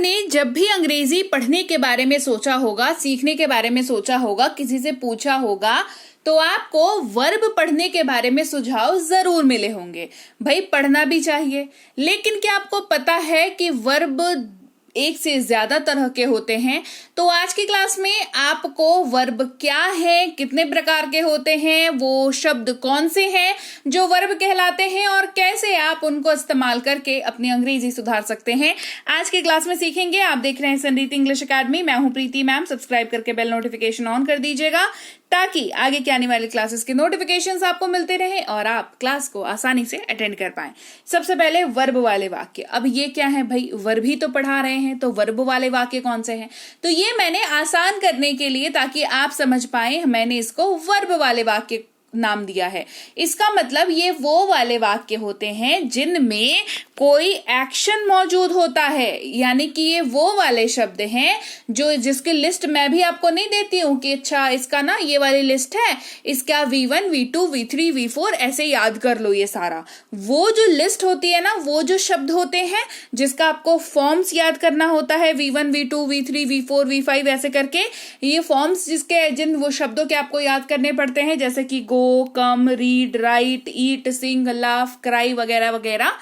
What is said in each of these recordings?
आपने जब भी अंग्रेजी पढ़ने के बारे में सोचा होगा, सीखने के बारे में सोचा होगा, किसी से पूछा होगा, तो आपको वर्ब पढ़ने के बारे में सुझाव जरूर मिले होंगे। भाई पढ़ना भी चाहिए, लेकिन क्या आपको पता है कि वर्ब एक से ज्यादा तरह के होते हैं? तो आज की क्लास में आपको वर्ब क्या है, कितने प्रकार के होते हैं, वो शब्द कौन से हैं जो वर्ब कहलाते हैं और कैसे आप उनको इस्तेमाल करके अपनी अंग्रेजी सुधार सकते हैं, आज की क्लास में सीखेंगे। आप देख रहे हैं संरीति इंग्लिश अकेडमी, मैं हूं प्रीति मैम। सब्सक्राइब करके बेल नोटिफिकेशन ऑन कर दीजिएगा ताकि आगे की आने वाली क्लासेस के नोटिफिकेशंस आपको मिलते रहे और आप क्लास को आसानी से अटेंड कर पाएं। सबसे पहले वर्ब वाले वाक्य। अब ये क्या है भाई, वर्ब ही तो पढ़ा रहे हैं, तो वर्ब वाले वाक्य कौन से हैं? तो ये मैंने आसान करने के लिए, ताकि आप समझ पाए, मैंने इसको वर्ब वाले वाक्य नाम दिया है। इसका मतलब ये वो वाले वाक्य होते हैं जिनमें कोई एक्शन मौजूद होता है, यानी कि ये वो वाले शब्द हैं जो जिसकी लिस्ट मैं भी आपको नहीं देती हूं कि अच्छा इसका ना ये वाली लिस्ट है, इसका V1 V2 V3 V4 ऐसे याद कर लो। ये सारा वो जो लिस्ट होती है ना, वो जो शब्द होते हैं जिसका आपको फॉर्म्स याद करना होता है, V1 V2 V3 V4 V5 ऐसे करके, ये फॉर्म्स जिन वो शब्दों के आपको याद करने पड़ते हैं, जैसे कि गो, कम, रीड, राइट, ईट, सिंग, लाफ, क्राई वगैरह वगैरह।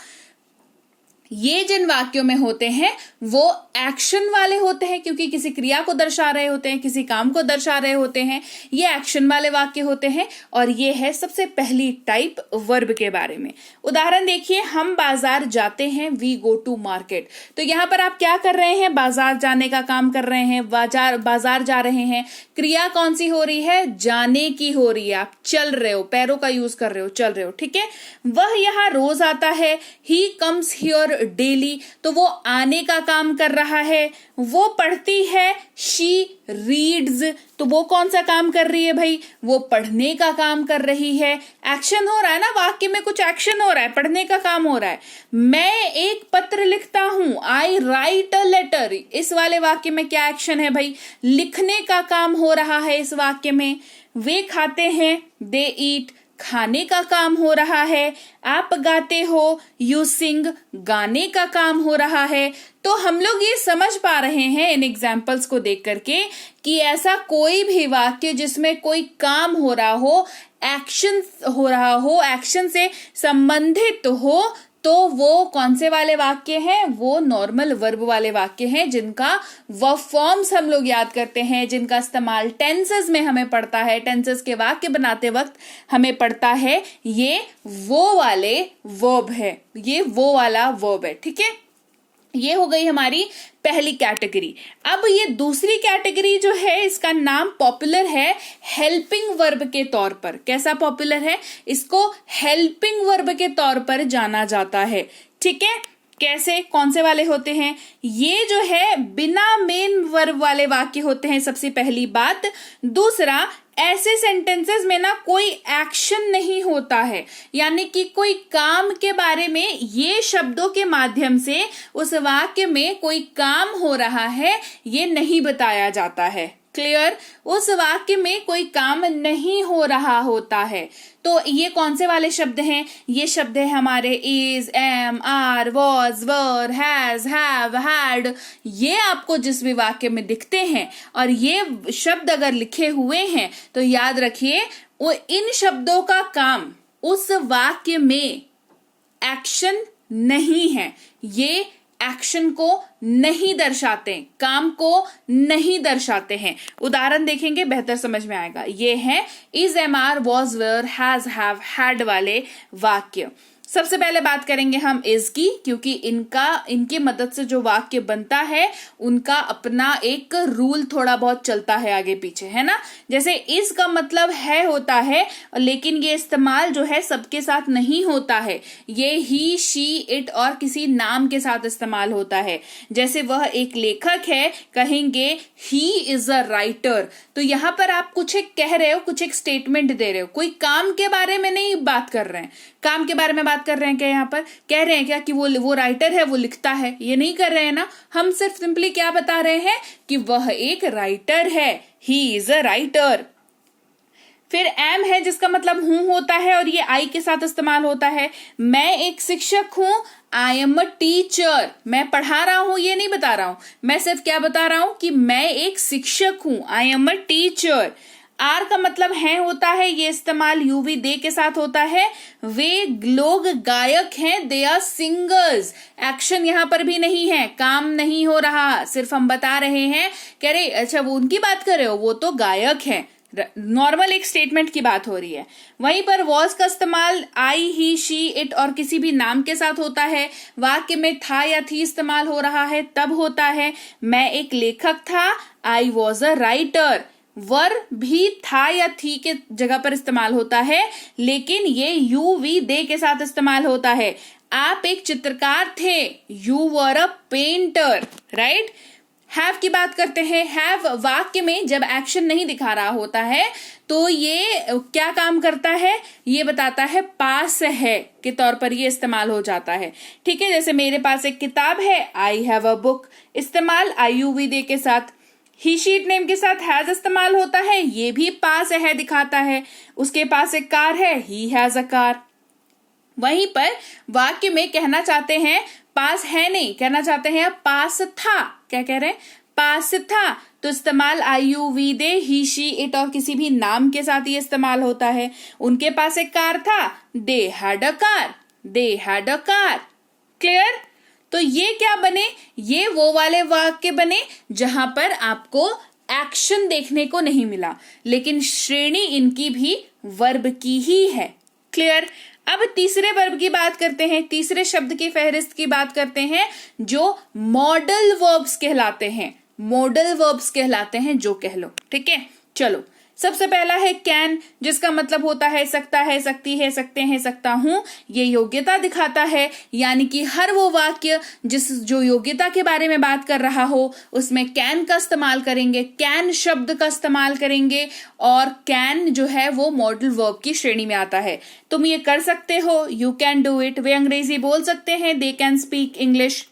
ये जिन वाक्यों में होते हैं वो एक्शन वाले होते हैं, क्योंकि किसी क्रिया को दर्शा रहे होते हैं, किसी काम को दर्शा रहे होते हैं। ये एक्शन वाले वाक्य होते हैं। और ये है सबसे पहली टाइप वर्ब के बारे में। उदाहरण देखिए, हम बाजार जाते हैं, वी गो टू मार्केट। तो यहां पर आप क्या कर रहे हैं? बाजार जाने का काम कर रहे हैं, बाजार जा रहे हैं। क्रिया कौन सी हो रही है? जाने की हो रही है। आप चल रहे हो, पैरों का यूज कर रहे हो, चल रहे हो, ठीक है। वह यहाँ रोज आता है, ही कम्स हियर डेली, तो वो आने का काम कर रहा है। वो पढ़ती है, शी रीड्स, तो वो कौन सा काम कर रही है भाई? वो पढ़ने का काम कर रही है। एक्शन हो रहा है ना, वाक्य में कुछ एक्शन हो रहा है, पढ़ने का काम हो रहा है। मैं एक पत्र लिखता हूं, आई राइट अ लेटर। इस वाले वाक्य में क्या एक्शन है भाई? लिखने का काम हो रहा है इस वाक्य में। वे खाते हैं, दे ईट, खाने का काम हो रहा है। आप गाते हो, यू सिंग, गाने का काम हो रहा है। तो हम लोग ये समझ पा रहे हैं इन एग्जाम्पल्स को देख करके कि ऐसा कोई भी वाक्य जिसमें कोई काम हो रहा हो, एक्शन हो रहा हो, एक्शन से संबंधित हो, तो वो कौन से वाले वाक्य हैं? वो नॉर्मल वर्ब वाले वाक्य हैं, जिनका वर्ब फॉर्म्स हम लोग याद करते हैं, जिनका इस्तेमाल टेंसेस में हमें पड़ता है, टेंसेस के वाक्य बनाते वक्त हमें पड़ता है। ये वो वाले वर्ब है, ये वो वाला वर्ब है, ठीक है। ये हो गई हमारी पहली कैटेगरी। अब ये दूसरी कैटेगरी जो है, इसका नाम पॉपुलर है हेल्पिंग वर्ब के तौर पर। कैसा पॉपुलर है? इसको हेल्पिंग वर्ब के तौर पर जाना जाता है, ठीक है। कैसे, कौन से वाले होते हैं? ये जो है बिना मेन वर्ब वाले वाक्य होते हैं, सबसे पहली बात। दूसरा, ऐसे सेंटेंसेस में ना कोई एक्शन नहीं होता है, यानी कि कोई काम के बारे में ये शब्दों के माध्यम से उस वाक्य में कोई काम हो रहा है ये नहीं बताया जाता है। क्लियर? उस वाक्य में कोई काम नहीं हो रहा होता है। तो ये कौन से वाले शब्द हैं? ये शब्द है हमारे is, am, are, was, were, has, have, had. ये आपको जिस भी वाक्य में दिखते हैं और ये शब्द अगर लिखे हुए हैं तो याद रखिए, वो इन शब्दों का काम उस वाक्य में एक्शन नहीं है। ये एक्शन को नहीं दर्शाते, काम को नहीं दर्शाते हैं। उदाहरण देखेंगे, बेहतर समझ में आएगा। ये है is, am, are, was, were, has, have, had वाले वाक्य। सबसे पहले बात करेंगे हम इज की, क्योंकि इनकी मदद से जो वाक्य बनता है उनका अपना एक रूल थोड़ा बहुत चलता है आगे पीछे, है ना। जैसे इज का मतलब है होता है, लेकिन ये इस्तेमाल जो है सबके साथ नहीं होता है। ये ही, शी, इट और किसी नाम के साथ इस्तेमाल होता है। जैसे वह एक लेखक है, कहेंगे ही इज अ राइटर। तो यहाँ पर आप कुछ एक कह रहे हो, कुछ एक स्टेटमेंट दे रहे हो, कोई काम के बारे में नहीं बात कर रहे हैं। काम के बारे में बात कर रहे हैं क्या? यहाँ पर कह रहे हैं क्या कि वो राइटर है, वो लिखता है? ये नहीं कर रहे हैं ना। हम सिर्फ सिंपली क्या बता रहे हैं कि वह एक राइटर है, ही इज अ राइटर। फिर एम है जिसका मतलब हूं होता है और ये आई के साथ इस्तेमाल होता है। मैं एक शिक्षक हूं, आई एम अ टीचर। मैं पढ़ा रहा हूं ये नहीं बता रहा हूं, मैं सिर्फ क्या बता रहा हूं कि मैं एक शिक्षक हूं, I am a teacher. Are का मतलब है होता है, ये इस्तेमाल यूवी दे के साथ होता है। वे लोग गायक हैं, दे आर सिंगर्स। एक्शन यहां पर भी नहीं है, काम नहीं हो रहा, सिर्फ हम बता रहे हैं। कह रहे अच्छा वो उनकी बात कर रहे हो, वो तो गायक हैं। नॉर्मल एक स्टेटमेंट की बात हो रही है। वहीं पर वॉज का इस्तेमाल आई, ही, शी, इट और किसी भी नाम के साथ होता है। वाक्य में था या थी इस्तेमाल हो रहा है तब होता है। मैं एक लेखक था, आई वॉज अ राइटर। वर भी था या थी के जगह पर इस्तेमाल होता है, लेकिन ये यू वी दे के साथ इस्तेमाल होता है। आप एक चित्रकार थे, you were a painter, right. Have की बात करते हैं। हैव वाक्य में जब एक्शन नहीं दिखा रहा होता है तो ये क्या काम करता है, ये बताता है पास है के तौर पर ये इस्तेमाल हो जाता है। ठीक है, जैसे मेरे पास एक किताब है, आई हैव अ बुक, इस्तेमाल आई यू वी दे के साथ। ही शीट नेम के साथ हैज इस्तेमाल होता है, ये भी पास है दिखाता है। उसके पास एक कार है, ही हैज अ कार। वहीं पर वाक्य में कहना चाहते हैं पास है नहीं, कहना चाहते हैं पास था। क्या कह रहे हैं, पास था, तो इस्तेमाल I you we they, he she it और किसी भी नाम के साथ ये इस्तेमाल होता है। उनके पास एक कार था, they had a car, they had a car. Clear. तो ये क्या बने, ये वो वाले वाक्य बने जहां पर आपको एक्शन देखने को नहीं मिला, लेकिन श्रेणी इनकी भी वर्ब की ही है। क्लियर। अब तीसरे वर्ब की बात करते हैं, तीसरे शब्द की फहरिस्त की बात करते हैं जो मॉडल वर्ब्स कहलाते हैं। मॉडल वर्ब्स कहलाते हैं, जो कह लो। ठीक है, चलो सबसे पहला है कैन, जिसका मतलब होता है सकता है, सकती है, सकते हैं, सकता हूं। ये योग्यता दिखाता है, यानी कि हर वो वाक्य जो योग्यता के बारे में बात कर रहा हो उसमें कैन का इस्तेमाल करेंगे, कैन शब्द का इस्तेमाल करेंगे। और कैन जो है वो मॉडल वर्ब की श्रेणी में आता है। तुम ये कर सकते हो, यू कैन डू इट। वे अंग्रेजी बोल सकते हैं, दे कैन स्पीक इंग्लिश।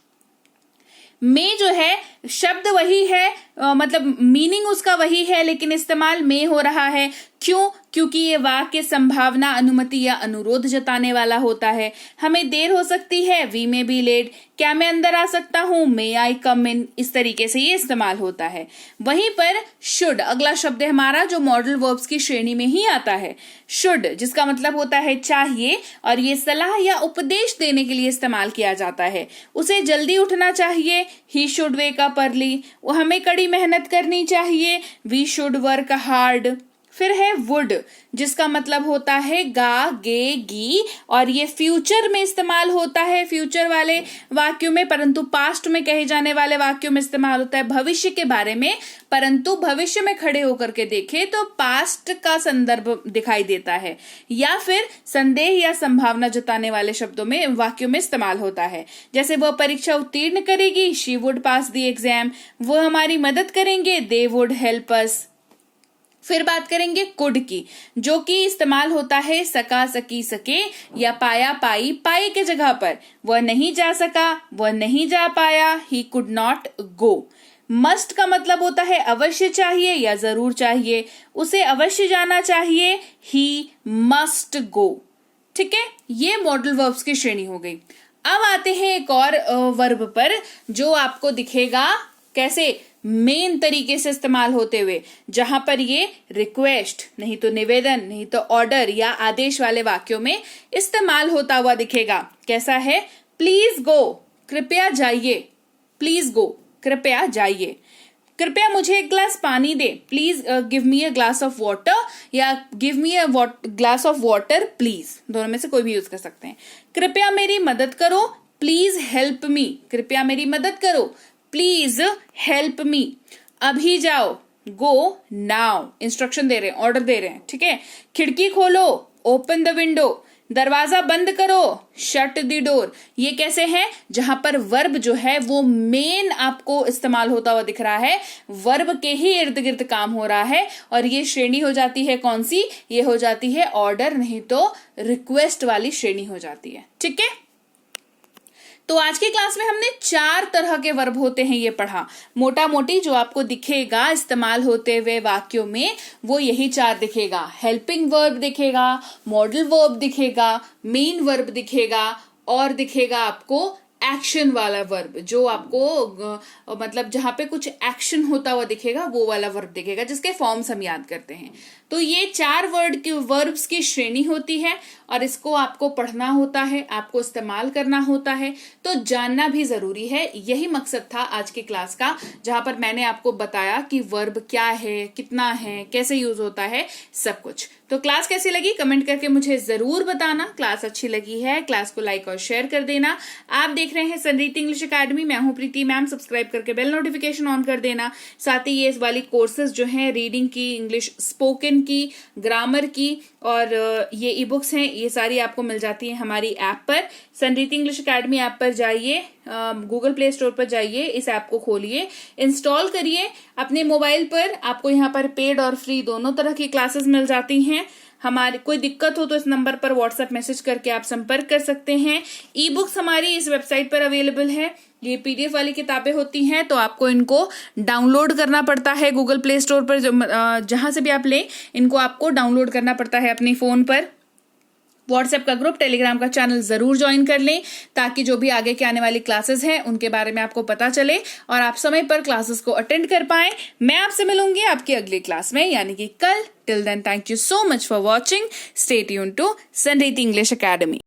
में जो है शब्द वही है, मतलब मीनिंग उसका वही है, लेकिन इस्तेमाल में हो रहा है। क्यों? क्योंकि ये वाक्य संभावना, अनुमति या अनुरोध जताने वाला होता है। हमें देर हो सकती है, वी में बी लेट। क्या मैं अंदर आ सकता हूं, मे आई कम इन। इस तरीके से ये इस्तेमाल होता है। वहीं पर शुड अगला शब्द है हमारा, जो मॉडल वर्ब्स की श्रेणी में ही आता है। शुड जिसका मतलब होता है चाहिए, और ये सलाह या उपदेश देने के लिए इस्तेमाल किया जाता है। उसे जल्दी उठना चाहिए, he should wake up early. वो हमें कड़ी मेहनत करनी चाहिए, वी शुड वर्क हार्ड। फिर है वुड, जिसका मतलब होता है गा, गे, गी, और ये फ्यूचर में इस्तेमाल होता है, फ्यूचर वाले वाक्यों में, परंतु पास्ट में कहे जाने वाले वाक्यों में इस्तेमाल होता है भविष्य के बारे में। परंतु भविष्य में खड़े होकर के देखें तो पास्ट का संदर्भ दिखाई देता है, या फिर संदेह या संभावना जताने वाले शब्दों में, वाक्यों में इस्तेमाल होता है। जैसे वह परीक्षा उत्तीर्ण करेगी, she would pass the exam. वो हमारी मदद करेंगे, दे वुड हेल्प अस। फिर बात करेंगे कुड की, जो कि इस्तेमाल होता है सका, सकी, सके, या पाया, पाई, पाए के जगह पर। वह नहीं जा सका, वह नहीं जा पाया, he could not go. Must का मतलब होता है अवश्य चाहिए या जरूर चाहिए। उसे अवश्य जाना चाहिए, ही मस्ट गो। ठीक है, ये मॉडल वर्ब्स की श्रेणी हो गई। अब आते हैं एक और वर्ब पर, जो आपको दिखेगा कैसे मेन तरीके से इस्तेमाल होते हुए, जहां पर ये रिक्वेस्ट, नहीं तो निवेदन, नहीं तो ऑर्डर या आदेश वाले वाक्यों में इस्तेमाल होता हुआ दिखेगा। कैसा है, प्लीज गो, कृपया जाइए। प्लीज गो, कृपया जाइए। कृपया मुझे एक ग्लास पानी दे, please give me a glass of water, या give me a glass of water please, दोनों में से कोई भी यूज कर सकते हैं। कृपया मेरी मदद करो, प्लीज हेल्प मी, कृपया मेरी मदद करो, प्लीज हेल्प मी। अभी जाओ, गो नाउ, इंस्ट्रक्शन दे रहे हैं, ऑर्डर दे रहे हैं। ठीक है, खिड़की खोलो, ओपन द विंडो। दरवाजा बंद करो, शट द डोर। ये कैसे है, जहां पर वर्ब जो है वो मेन आपको इस्तेमाल होता हुआ दिख रहा है, वर्ब के ही इर्द गिर्द काम हो रहा है। और ये श्रेणी हो जाती है कौन सी, ये हो जाती है ऑर्डर, नहीं तो रिक्वेस्ट वाली श्रेणी हो जाती है। ठीक है, तो आज की क्लास में हमने 4 तरह के वर्ब होते हैं ये पढ़ा। मोटा मोटी जो आपको दिखेगा इस्तेमाल होते हुए वाक्यों में वो यही 4 दिखेगा। हेल्पिंग वर्ब दिखेगा, मॉडल वर्ब दिखेगा, मेन वर्ब दिखेगा और दिखेगा आपको एक्शन वाला वर्ब, जो आपको मतलब जहां पे कुछ एक्शन होता हुआ दिखेगा वो वाला वर्ब दिखेगा, जिसके फॉर्म्स हम याद करते हैं। तो ये 4 वर्ब्स की श्रेणी होती है और इसको आपको पढ़ना होता है, आपको इस्तेमाल करना होता है, तो जानना भी जरूरी है। यही मकसद था आज की क्लास का, जहां पर मैंने आपको बताया कि वर्ब क्या है, कितना है, कैसे यूज होता है, सब कुछ। तो क्लास कैसी लगी कमेंट करके मुझे जरूर बताना। क्लास अच्छी लगी है क्लास को लाइक और शेयर कर देना। आप देख रहे हैं सनरीति इंग्लिश एकेडमी, मैं हूं प्रीति मैम। सब्सक्राइब करके बेल नोटिफिकेशन ऑन कर देना। साथ ही ये इस वाली कोर्सेज जो हैं रीडिंग की, इंग्लिश स्पोकन की, ग्रामर की और ये ई बुक्स हैं, ये सारी आपको मिल जाती है हमारी ऐप पर। सनरीति इंग्लिश एकेडमी ऐप पर जाइए, गूगल प्ले स्टोर पर जाइए, इस ऐप को खोलिए, इंस्टॉल करिए अपने मोबाइल पर। आपको यहाँ पर पेड और फ्री दोनों तरह की क्लासेस मिल जाती हैं। हमारी कोई दिक्कत हो तो इस नंबर पर व्हाट्सएप मैसेज करके आप संपर्क कर सकते हैं। ई बुक्स हमारी इस वेबसाइट पर अवेलेबल है। ये पीडीएफ वाली किताबें होती हैं, तो आपको इनको डाउनलोड करना पड़ता है गूगल प्ले स्टोर पर, जहां से भी आप लें इनको आपको डाउनलोड करना पड़ता है अपने फोन पर। व्हाट्सएप का ग्रुप, टेलीग्राम का चैनल जरूर ज्वाइन कर लें, ताकि जो भी आगे के आने वाली क्लासेस हैं उनके बारे में आपको पता चले और आप समय पर क्लासेस को अटेंड कर पाएं। मैं आपसे मिलूंगी आपकी अगली क्लास में, यानी कि कल। Till then, thank you so much for watching. Stay tuned to Sanriti English academy.